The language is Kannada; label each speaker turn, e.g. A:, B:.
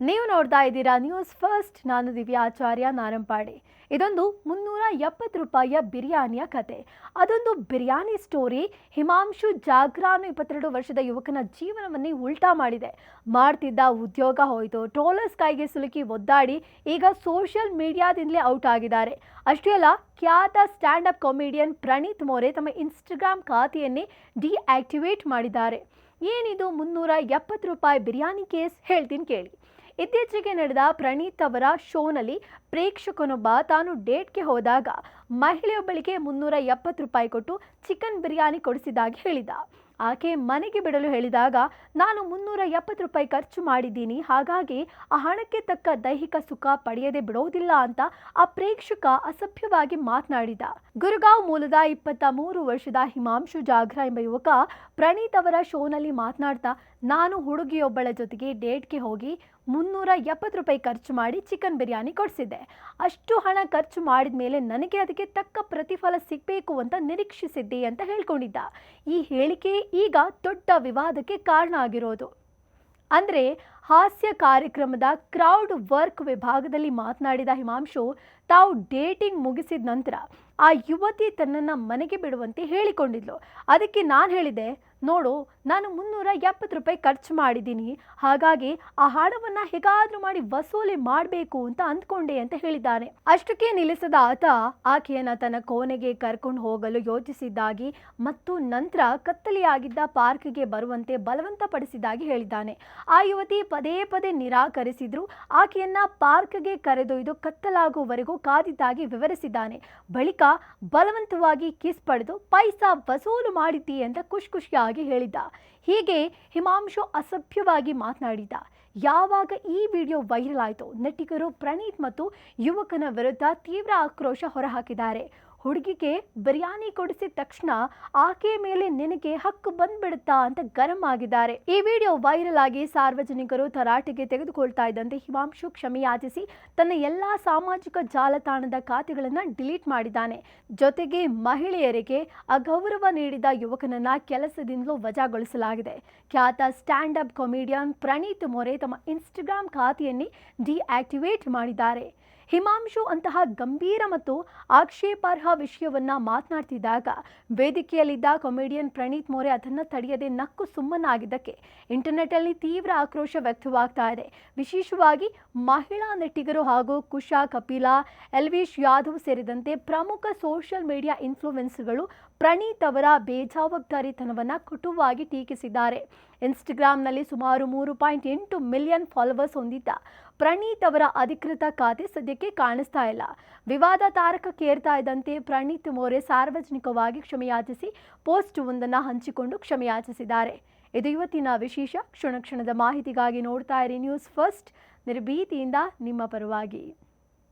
A: ನೀವು ನೋಡ್ತಾ ಇದ್ದೀರಾ ನ್ಯೂಸ್ ಫಸ್ಟ್. ನಾನು ದಿವ್ಯಾಚಾರ್ಯ ನಾರಂಪಾಡಿ. ಇದೊಂದು 370 ರೂಪಾಯಿಯ ಬಿರಿಯಾನಿಯ ಕತೆ. ಅದೊಂದು ಬಿರಿಯಾನಿ ಸ್ಟೋರಿ. ಹಿಮಾಂಶು ಜಾಗ್ರಾನು 22 ವರ್ಷದ ಯುವಕನ ಜೀವನವನ್ನೇ ಉಲ್ಟಾ ಮಾಡಿದೆ. ಮಾಡ್ತಿದ್ದ ಉದ್ಯೋಗ ಹೋಯಿತು. ಟ್ರೋಲರ್ಸ್ ಕೈಗೆ ಸಿಲುಕಿ ಒದ್ದಾಡಿ ಈಗ ಸೋಷಿಯಲ್ ಮೀಡಿಯಾದಿಂದಲೇ ಔಟ್ ಆಗಿದ್ದಾರೆ. ಅಷ್ಟೇ ಅಲ್ಲ, ಖ್ಯಾತ ಸ್ಟ್ಯಾಂಡ್ ಅಪ್ ಕಾಮಿಡಿಯನ್ ಪ್ರಣೀತ್ ಮೋರೆ ತಮ್ಮ ಇನ್ಸ್ಟಾಗ್ರಾಮ್ ಖಾತೆಯನ್ನೇ ಡಿಆಕ್ಟಿವೇಟ್ ಮಾಡಿದ್ದಾರೆ. ಏನಿದು 370 ರೂಪಾಯಿ ಬಿರಿಯಾನಿ ಕೇಸ್? ಹೇಳ್ತೀನಿ ಕೇಳಿ. ಇತ್ತೀಚೆಗೆ ನಡೆದ ಪ್ರಣೀತ್ ಅವರ ಶೋನಲ್ಲಿ ಪ್ರೇಕ್ಷಕನೊಬ್ಬ ತಾನು ಡೇಟ್ಗೆ ಹೋದಾಗ ಮಹಿಳೆಯೊಬ್ಬಳಿಗೆ 370 ರೂಪಾಯಿ ಕೊಟ್ಟು ಚಿಕನ್ ಬಿರಿಯಾನಿ ಕೊಡಿಸಿದಾಗಿ ಹೇಳಿದ. ಆಕೆ ಮನೆಗೆ ಬಿಡಲು ಹೇಳಿದಾಗ, ನಾನು 370 ರೂಪಾಯಿ ಖರ್ಚು ಮಾಡಿದ್ದೀನಿ, ಹಾಗಾಗಿ ಆ ಹಣಕ್ಕೆ ತಕ್ಕ ದೈಹಿಕ ಸುಖ ಪಡೆಯದೆ ಬಿಡೋದಿಲ್ಲ ಅಂತ ಆ ಪ್ರೇಕ್ಷಕ ಅಸಭ್ಯವಾಗಿ ಮಾತನಾಡಿದ. ಗುರುಗಾಂವ್ ಮೂಲದ 23 ವರ್ಷದ ಹಿಮಾಂಶು ಜಾಗ್ರಾ ಎಂಬ ಯುವಕ ಪ್ರಣೀತ್ ಅವರ ಶೋನಲ್ಲಿ ಮಾತನಾಡ್ತಾ, ನಾನು ಹುಡುಗಿಯೊಬ್ಬಳ ಜೊತೆಗೆ ಡೇಟ್ಗೆ ಹೋಗಿ 370 ರೂಪಾಯಿ ಖರ್ಚು ಮಾಡಿ ಚಿಕನ್ ಬಿರಿಯಾನಿ ಕೊಡಿಸಿದ್ದೆ. ಅಷ್ಟು ಹಣ ಖರ್ಚು ಮಾಡಿದ ಮೇಲೆ ನನಗೆ ಅದಕ್ಕೆ ತಕ್ಕ ಪ್ರತಿಫಲ ಸಿಗಬೇಕು ಅಂತ ನಿರೀಕ್ಷಿಸಿದ್ದೆ ಅಂತ ಹೇಳ್ಕೊಂಡಿದ್ದ. ಈ ಹೇಳಿಕೆ ಈಗ ದೊಡ್ಡ ವಿವಾದಕ್ಕೆ ಕಾರಣ ಆಗಿರೋದು. ಅಂದರೆ ಹಾಸ್ಯ ಕಾರ್ಯಕ್ರಮದ ಕ್ರೌಡ್ ವರ್ಕ್ ವಿಭಾಗದಲ್ಲಿ ಮಾತನಾಡಿದ ಹಿಮಾಂಶು, ತಾವು ಡೇಟಿಂಗ್ ಮುಗಿಸಿದ ನಂತರ ಆ ಯುವತಿ ತನ್ನನ್ನು ಮನೆಗೆ ಬಿಡುವಂತೆ ಹೇಳಿಕೊಂಡಿದ್ಲು. ಅದಕ್ಕೆ ನಾನು ಹೇಳಿದೆ, ನೋಡು, ನಾನು 370 ರೂಪಾಯಿ ಖರ್ಚು ಮಾಡಿದ್ದೀನಿ, ಹಾಗಾಗಿ ಆ ಹಣವನ್ನು ಹೇಗಾದರೂ ಮಾಡಿ ವಸೂಲಿ ಮಾಡಬೇಕು ಅಂತ ಅಂದ್ಕೊಂಡೆ ಅಂತ ಹೇಳಿದ್ದಾನೆ. ಅಷ್ಟಕ್ಕೆ ನಿಲ್ಲಿಸದ ಆತ ಆಕೆಯನ್ನು ತನ್ನ ಕೋಣೆಗೆ ಕರ್ಕೊಂಡು ಹೋಗಲು ಯೋಚಿಸಿದ್ದಾಗಿ ಮತ್ತು ನಂತರ ಕತ್ತಲೆಯಾಗಿದ್ದ ಪಾರ್ಕ್ಗೆ ಬರುವಂತೆ ಬಲವಂತಪಡಿಸಿದ್ದಾಗಿ ಹೇಳಿದ್ದಾನೆ. ಆ ಯುವತಿ ಪದೇ ಪದೇ ನಿರಾಕರಿಸಿದ್ರು. ಆಕೆಯನ್ನ ಪಾರ್ಕ್ಗೆ ಕರೆದೊಯ್ದು ಕತ್ತಲಾಗುವವರೆಗೂ ಕಾದಿದ್ದಾಗಿ ವಿವರಿಸಿದ್ದಾನೆ. ಬಳಿಕ ಬಲವಂತವಾಗಿ ಕಿಸ್ ಪಡೆದು ಪೈಸಾ ವಸೂಲು ಮಾಡಿದ್ದಿ ಅಂತ ಖುಷಿಯಾಗಿ ಹೇಳಿದ್ದ. ಹೀಗೆ ಹಿಮಾಂಶು ಅಸಭ್ಯವಾಗಿ ಮಾತನಾಡಿದ್ದ. ಯಾವಾಗ ಈ ವಿಡಿಯೋ ವೈರಲ್ ಆಯಿತು, ನಟಿಗರು ಪ್ರಣೀತ್ ಮತ್ತು ಯುವಕನ ವಿರುದ್ಧ ತೀವ್ರ ಆಕ್ರೋಶ ಹೊರಹಾಕಿದ್ದಾರೆ. ಹುಡುಗಿಗೆ ಬಿರಿಯಾನಿ ಕೊಡಿಸಿದ ತಕ್ಷಣ ಆಕೆ ಮೇಲೆ ನಿನಗೆ ಹಕ್ಕು ಬಂದ್ಬಿಡುತ್ತಾ ಅಂತ ಗರಂ ಆಗಿದ್ದಾರೆ. ಈ ವಿಡಿಯೋ ವೈರಲ್ ಆಗಿ ಸಾರ್ವಜನಿಕರು ತರಾಟೆಗೆ ತೆಗೆದುಕೊಳ್ತಾ ಇದ್ದಂತೆ ಹಿಮಾಂಶು ಕ್ಷಮೆಯಾಚಿಸಿ ತನ್ನ ಎಲ್ಲಾ ಸಾಮಾಜಿಕ ಜಾಲತಾಣದ ಖಾತೆಗಳನ್ನು ಡಿಲೀಟ್ ಮಾಡಿದ್ದಾನೆ. ಜೊತೆಗೆ ಮಹಿಳೆಯರಿಗೆ ಅಗೌರವ ನೀಡಿದ ಯುವಕನನ್ನ ಕೆಲಸದಿಂದಲೂ ವಜಾಗೊಳಿಸಲಾಗಿದೆ. ಖ್ಯಾತ ಸ್ಟ್ಯಾಂಡ್ ಅಪ್ ಕಾಮಿಡಿಯನ್ ಪ್ರಣೀತ್ ಮೋರೆ ತಮ್ಮ ಇನ್ಸ್ಟಾಗ್ರಾಮ್ ಖಾತೆಯನ್ನೇ ಡಿಆಕ್ಟಿವೇಟ್ ಮಾಡಿದ್ದಾರೆ. ಹಿಮಾಂಶು ಅಂತಹ ಗಂಭೀರ ಮತ್ತು ಆಕ್ಷೇಪಾರ್ಹ ವಿಷಯವನ್ನ ಮಾತನಾಡ್ತಿದ್ದಾಗ ವೇದಿಕೆಯಲ್ಲಿದ್ದ ಕಾಮಿಡಿಯನ್ ಪ್ರಣೀತ್ ಮೋರೆ ಅದನ್ನು ತಡೆಯದೆ ನಕ್ಕು ಸುಮ್ಮನಾಗಿದ್ದಕ್ಕೆ ಇಂಟರ್ನೆಟ್ನಲ್ಲಿ ತೀವ್ರ ಆಕ್ರೋಶ ವ್ಯಕ್ತವಾಗ್ತಾ ಇದೆ. ವಿಶೇಷವಾಗಿ ಮಹಿಳಾ ನಟಿಗರು ಹಾಗೂ ಕುಶಾ ಕಪಿಲಾ, ಎಲ್ವಿಶ್ ಯಾದವ್ ಸೇರಿದಂತೆ ಪ್ರಮುಖ ಸೋಷಿಯಲ್ ಮೀಡಿಯಾ ಇನ್ಫ್ಲೂಯೆನ್ಸರ್ಗಳು ಪ್ರಣೀತ್ ಅವರ ಬೇಜವಾಬ್ದಾರಿತನವನ್ನು ಕಟುವಾಗಿ ಟೀಕಿಸಿದ್ದಾರೆ. ಇನ್ಸ್ಟಾಗ್ರಾಮ್ನಲ್ಲಿ ಸುಮಾರು 3.8 ಮಿಲಿಯನ್ ಫಾಲೋವರ್ಸ್ ಹೊಂದಿದ್ದ ಪ್ರಣೀತ್ ಅವರ ಅಧಿಕೃತ ಖಾತೆ ಸದ್ಯಕ್ಕೆ ಕಾಣಿಸ್ತಾ ಇಲ್ಲ. ವಿವಾದ ತಾರಕಕ್ಕೇರ್ತಾ ಇದ್ದಂತೆ ಪ್ರಣೀತ್ ಮೋರೆ ಸಾರ್ವಜನಿಕವಾಗಿ ಕ್ಷಮೆಯಾಚಿಸಿ ಪೋಸ್ಟ್ ಒಂದನ್ನು ಹಂಚಿಕೊಂಡು ಕ್ಷಮೆಯಾಚಿಸಿದ್ದಾರೆ. ಇದು ಇವತ್ತಿನ ವಿಶೇಷ. ಕ್ಷಣ ಕ್ಷಣದ ಮಾಹಿತಿಗಾಗಿ ನೋಡ್ತಾ ಇರಿ ನ್ಯೂಸ್ ಫಸ್ಟ್. ನಿರ್ಭೀತಿಯಿಂದ ನಿಮ್ಮ ಪರವಾಗಿ.